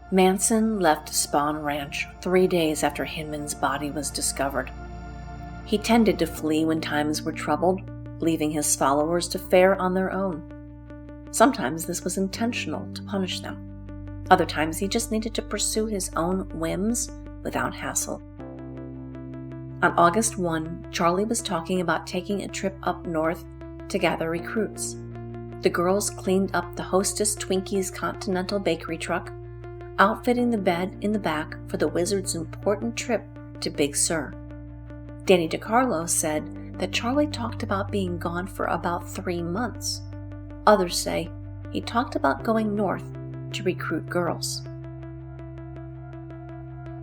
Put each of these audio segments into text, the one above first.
Manson left Spahn Ranch 3 days after Hinman's body was discovered. He tended to flee when times were troubled, leaving his followers to fare on their own. Sometimes this was intentional to punish them. Other times he just needed to pursue his own whims without hassle. On August 1, Charlie was talking about taking a trip up north to gather recruits. The girls cleaned up the Hostess Twinkies Continental Bakery truck, outfitting the bed in the back for the Wizard's important trip to Big Sur. Danny DiCarlo said that Charlie talked about being gone for about 3 months. Others say he talked about going north to recruit girls.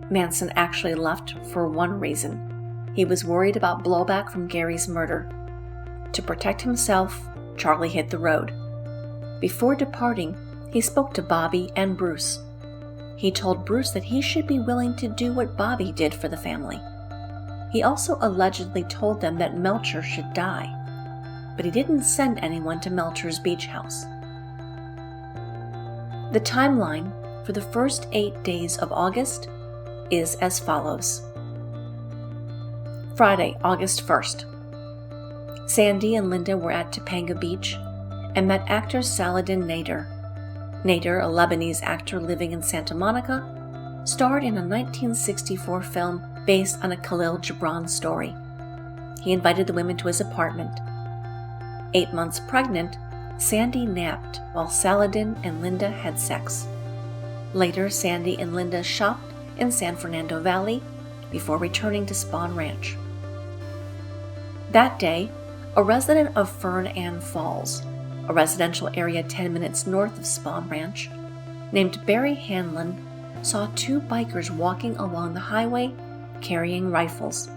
Manson actually left for one reason. He was worried about blowback from Gary's murder. To protect himself, Charlie hit the road. Before departing, he spoke to Bobby and Bruce. He told Bruce that he should be willing to do what Bobby did for the family. He also allegedly told them that Melcher should die, but he didn't send anyone to Melcher's beach house. The timeline for the first 8 days of August is as follows. Friday, August 1st. Sandy and Linda were at Topanga Beach and met actor Saladin Nader. Nader, a Lebanese actor living in Santa Monica, starred in a 1964 film based on a Khalil Gibran story. He invited the women to his apartment. 8 months pregnant, Sandy napped while Saladin and Linda had sex. Later, Sandy and Linda shopped in San Fernando Valley before returning to Spahn Ranch. That day, a resident of Fern Ann Falls, a residential area 10 minutes north of Spahn Ranch, named Barry Hanlon, saw 2 bikers walking along the highway carrying rifles.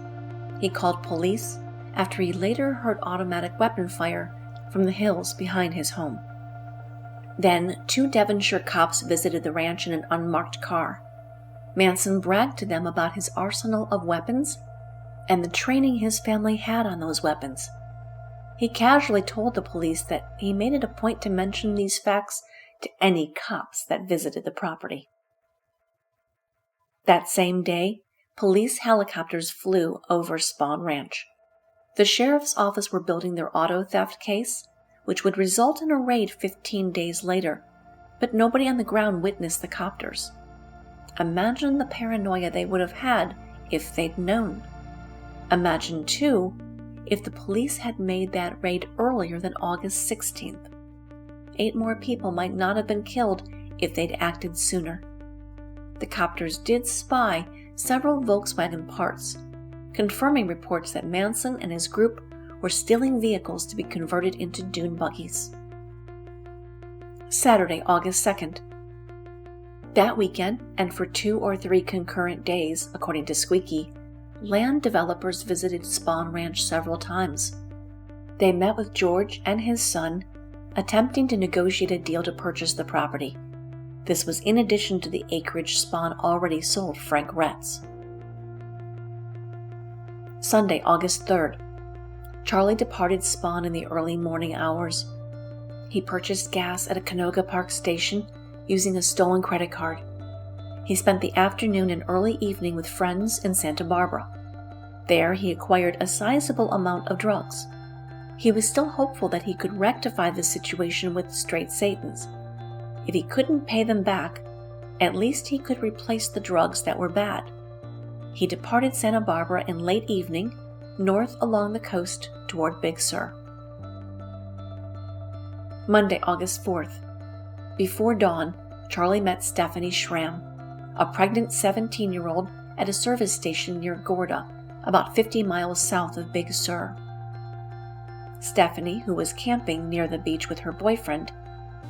He called police after he later heard automatic weapon fire from the hills behind his home. Then 2 Devonshire cops visited the ranch in an unmarked car. Manson bragged to them about his arsenal of weapons and the training his family had on those weapons. He casually told the police that he made it a point to mention these facts to any cops that visited the property. That same day, police helicopters flew over Spahn Ranch. The sheriff's office were building their auto theft case, which would result in a raid 15 days later, but nobody on the ground witnessed the copters. Imagine the paranoia they would have had if they'd known. Imagine, too, if the police had made that raid earlier than August 16th. 8 more people might not have been killed if they'd acted sooner. The copters did spy several Volkswagen parts, confirming reports that Manson and his group were stealing vehicles to be converted into dune buggies. Saturday, August 2nd. That weekend, and for 2 or 3 concurrent days, according to Squeaky, land developers visited Spahn Ranch several times. They met with George and his son, attempting to negotiate a deal to purchase the property. This was in addition to the acreage Spahn already sold Frank Retz. Sunday, August 3rd. Charlie departed Spahn in the early morning hours. He purchased gas at a Canoga Park station using a stolen credit card. He spent the afternoon and early evening with friends in Santa Barbara. There, he acquired a sizable amount of drugs. He was still hopeful that he could rectify the situation with Straight Satans. If he couldn't pay them back, at least he could replace the drugs that were bad. He departed Santa Barbara in late evening, north along the coast toward Big Sur. Monday, August 4th. Before dawn, Charlie met Stephanie Schramm, a pregnant 17-year-old, at a service station near Gorda, about 50 miles south of Big Sur. Stephanie, who was camping near the beach with her boyfriend,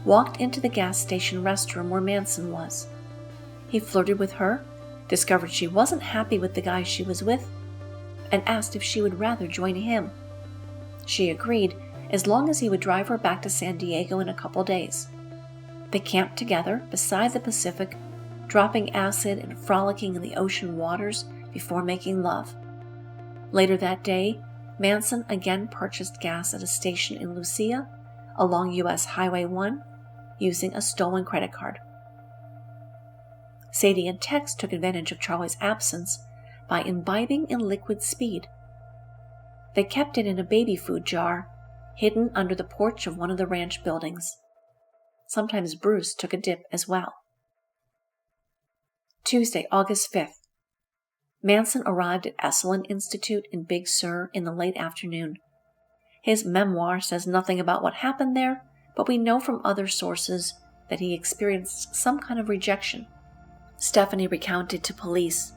walked into the gas station restroom where Manson was. He flirted with her, discovered she wasn't happy with the guy she was with, and asked if she would rather join him. She agreed, as long as he would drive her back to San Diego in a couple days. They camped together beside the Pacific, dropping acid and frolicking in the ocean waters before making love. Later that day, Manson again purchased gas at a station in Lucia along U.S. Highway 1 using a stolen credit card. Sadie and Tex took advantage of Charlie's absence by imbibing in liquid speed. They kept it in a baby food jar, hidden under the porch of one of the ranch buildings. Sometimes Bruce took a dip as well. Tuesday, August 5th. Manson arrived at Esalen Institute in Big Sur in the late afternoon. His memoir says nothing about what happened there, but we know from other sources that he experienced some kind of rejection. Stephanie recounted to police.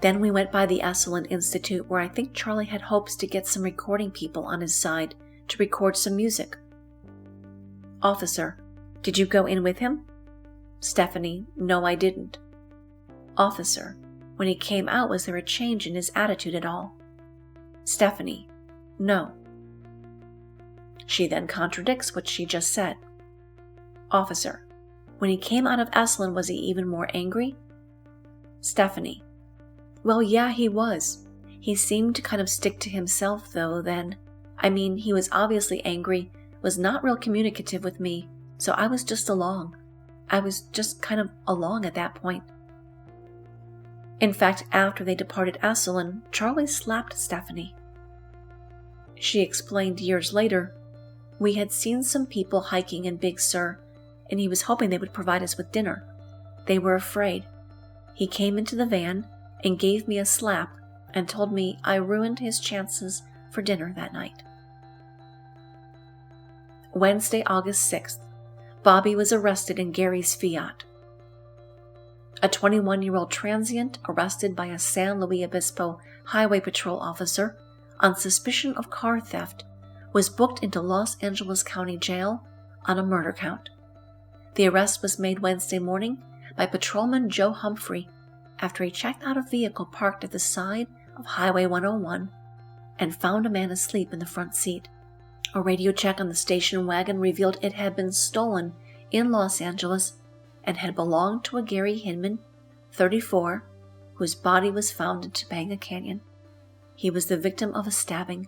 Then we went by the Esalen Institute, where I think Charlie had hopes to get some recording people on his side to record some music. Officer, did you go in with him? Stephanie, no, I didn't. Officer, when he came out, was there a change in his attitude at all? Stephanie, no. She then contradicts what she just said. Officer, when he came out of Esalen, was he even more angry? Stephanie, well, yeah, he was. He seemed to kind of stick to himself, though, then. I mean, he was obviously angry, was not real communicative with me, so I was just along. I was just kind of along at that point. In fact, after they departed Esalen, Charlie slapped Stephanie. She explained years later, we had seen some people hiking in Big Sur, and he was hoping they would provide us with dinner. They were afraid. He came into the van and gave me a slap and told me I ruined his chances for dinner that night. Wednesday, August 6th. Bobby was arrested in Gary's Fiat. A 21-year-old transient arrested by a San Luis Obispo Highway Patrol officer on suspicion of car theft was booked into Los Angeles County Jail on a murder count. The arrest was made Wednesday morning by Patrolman Joe Humphrey after he checked out a vehicle parked at the side of Highway 101 and found a man asleep in the front seat. A radio check on the station wagon revealed it had been stolen in Los Angeles and had belonged to a Gary Hinman, 34, whose body was found in Topanga Canyon. He was the victim of a stabbing.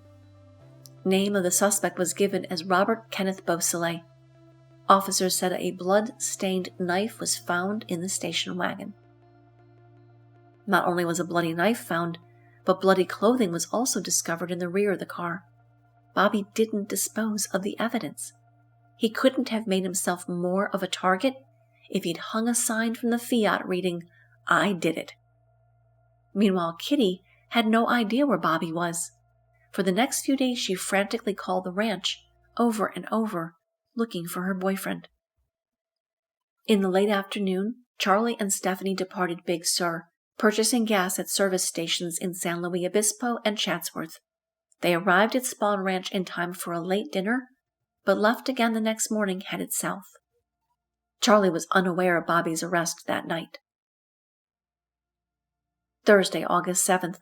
Name of the suspect was given as Robert Kenneth Beausoleil. Officers said a blood-stained knife was found in the station wagon. Not only was a bloody knife found, but bloody clothing was also discovered in the rear of the car. Bobby didn't dispose of the evidence. He couldn't have made himself more of a target if he'd hung a sign from the Fiat reading, "I did it." Meanwhile, Kitty had no idea where Bobby was. For the next few days, she frantically called the ranch over and over, looking for her boyfriend. In the late afternoon, Charlie and Stephanie departed Big Sur, purchasing gas at service stations in San Luis Obispo and Chatsworth. They arrived at Spahn Ranch in time for a late dinner, but left again the next morning headed south. Charlie was unaware of Bobby's arrest that night. Thursday, August 7th.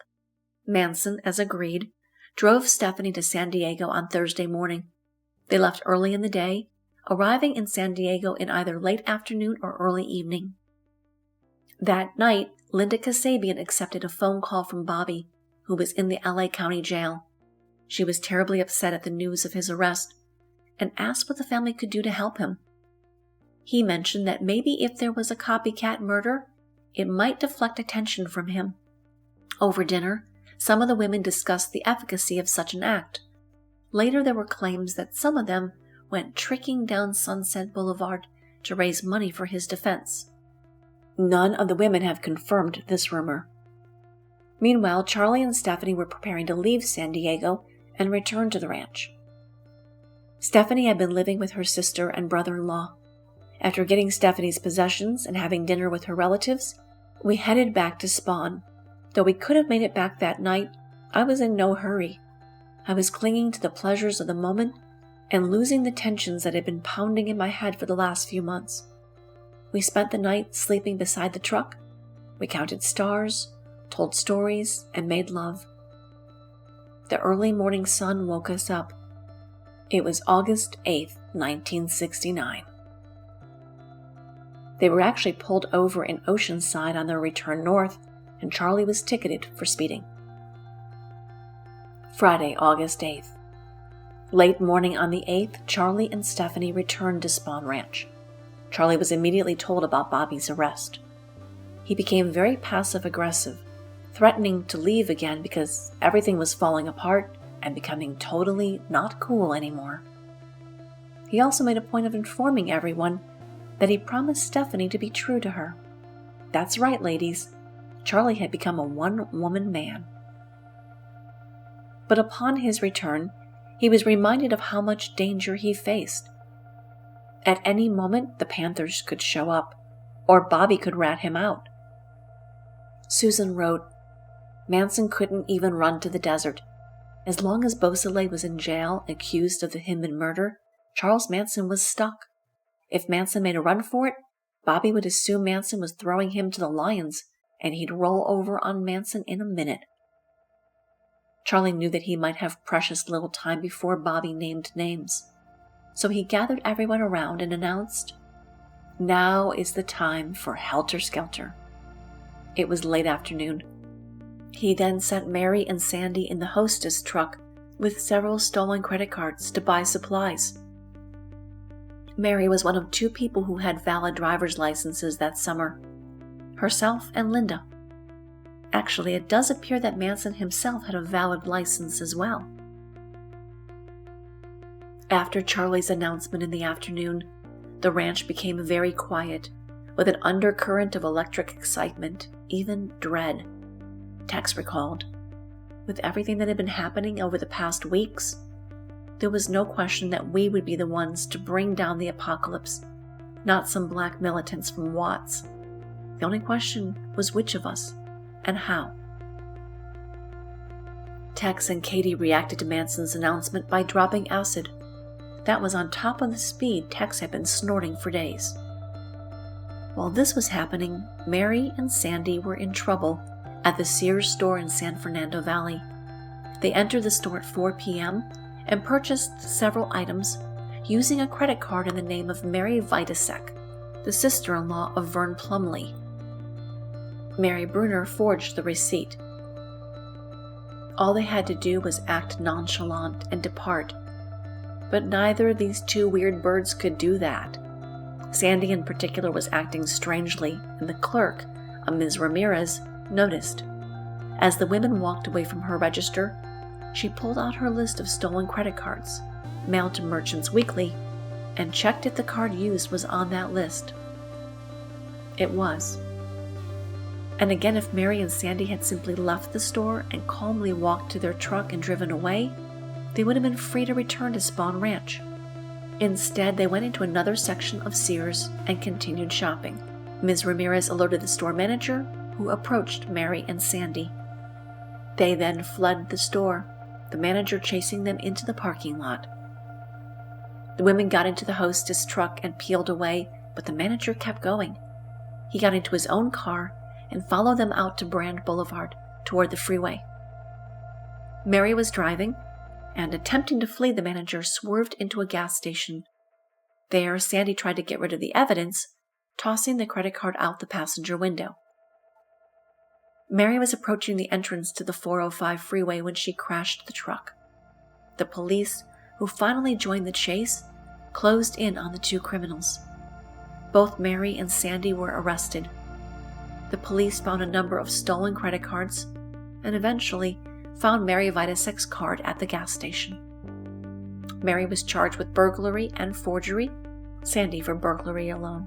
Manson, as agreed, drove Stephanie to San Diego on Thursday morning. They left early in the day, arriving in San Diego in either late afternoon or early evening. That night, Linda Kasabian accepted a phone call from Bobby, who was in the LA County Jail. She was terribly upset at the news of his arrest and asked what the family could do to help him. He mentioned that maybe if there was a copycat murder, it might deflect attention from him. Over dinner, some of the women discussed the efficacy of such an act. Later, there were claims that some of them went tricking down Sunset Boulevard to raise money for his defense. None of the women have confirmed this rumor. Meanwhile, Charlie and Stephanie were preparing to leave San Diego and return to the ranch. Stephanie had been living with her sister and brother-in-law. After getting Stephanie's possessions and having dinner with her relatives, we headed back to Spahn. Though we could have made it back that night, I was in no hurry. I was clinging to the pleasures of the moment and losing the tensions that had been pounding in my head for the last few months. We spent the night sleeping beside the truck. We counted stars, told stories, and made love. The early morning sun woke us up. It was August 8th, 1969. They were actually pulled over in Oceanside on their return north, and Charlie was ticketed for speeding. Friday, August 8th. Late morning on the 8th, Charlie and Stephanie returned to Spahn Ranch. Charlie was immediately told about Bobby's arrest. He became very passive-aggressive, threatening to leave again because everything was falling apart and becoming totally not cool anymore. He also made a point of informing everyone that he promised Stephanie to be true to her. That's right, ladies. Charlie had become a one-woman man. But upon his return, he was reminded of how much danger he faced. At any moment, the Panthers could show up, or Bobby could rat him out. Susan wrote, Manson couldn't even run to the desert. As long as Beausoleil was in jail accused of the Hinman murder, Charles Manson was stuck. If Manson made a run for it, Bobby would assume Manson was throwing him to the lions, and he'd roll over on Manson in a minute. Charlie knew that he might have precious little time before Bobby named names, so he gathered everyone around and announced, Now is the time for Helter Skelter. It was late afternoon. He then sent Mary and Sandy in the hostess truck with several stolen credit cards to buy supplies. Mary was one of 2 people who had valid driver's licenses that summer, herself and Linda. Actually, it does appear that Manson himself had a valid license as well. After Charlie's announcement in the afternoon, the ranch became very quiet, with an undercurrent of electric excitement, even dread. Tex recalled. With everything that had been happening over the past weeks, there was no question that we would be the ones to bring down the apocalypse, not some black militants from Watts. The only question was which of us, and how. Tex and Katie reacted to Manson's announcement by dropping acid. That was on top of the speed Tex had been snorting for days. While this was happening, Mary and Sandy were in trouble at the Sears store in San Fernando Valley. They entered the store at 4 p.m. and purchased several items using a credit card in the name of Mary Vitasek, the sister-in-law of Vern Plumley. Mary Bruner forged the receipt. All they had to do was act nonchalant and depart, but neither of these 2 weird birds could do that. Sandy in particular was acting strangely, and the clerk, a Ms. Ramirez, noticed. As the women walked away from her register, she pulled out her list of stolen credit cards, mailed to Merchants Weekly, and checked if the card used was on that list. It was. And again, if Mary and Sandy had simply left the store and calmly walked to their truck and driven away, they would have been free to return to Spahn Ranch. Instead, they went into another section of Sears and continued shopping. Ms. Ramirez alerted the store manager, who approached Mary and Sandy. They then fled the store, the manager chasing them into the parking lot. The women got into the hostess truck and peeled away, but the manager kept going. He got into his own car and followed them out to Brand Boulevard toward the freeway. Mary was driving, and attempting to flee, the manager swerved into a gas station. There, Sandy tried to get rid of the evidence, tossing the credit card out the passenger window. Mary was approaching the entrance to the 405 freeway when she crashed the truck. The police, who finally joined the chase, closed in on the 2 criminals. Both Mary and Sandy were arrested. The police found a number of stolen credit cards and eventually found Mary Vitasek's card at the gas station. Mary was charged with burglary and forgery, Sandy for burglary alone.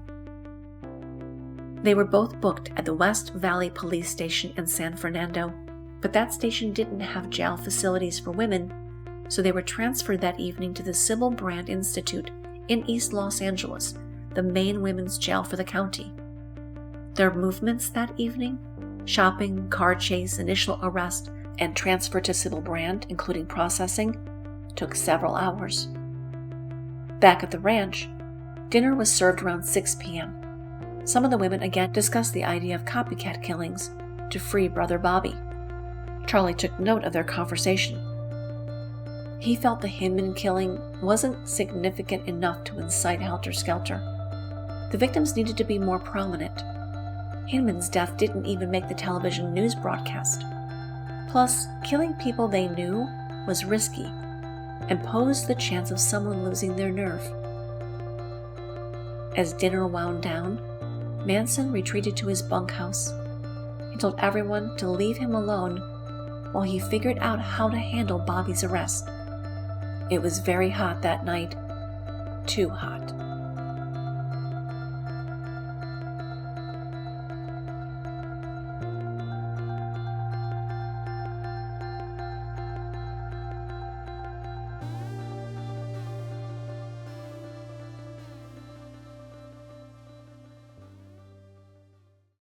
They were both booked at the West Valley Police Station in San Fernando, but that station didn't have jail facilities for women, so they were transferred that evening to the Sybil Brand Institute in East Los Angeles, the main women's jail for the county. Their movements that evening, shopping, car chase, initial arrest, and transfer to Sybil Brand, including processing, took several hours. Back at the ranch, dinner was served around 6 p.m. Some of the women again discussed the idea of copycat killings to free Brother Bobby. Charlie took note of their conversation. He felt the Hinman killing wasn't significant enough to incite helter-skelter. The victims needed to be more prominent. Hinman's death didn't even make the television news broadcast. Plus, killing people they knew was risky and posed the chance of someone losing their nerve. As dinner wound down, Manson retreated to his bunkhouse and told everyone to leave him alone while he figured out how to handle Bobby's arrest. It was very hot that night, too hot.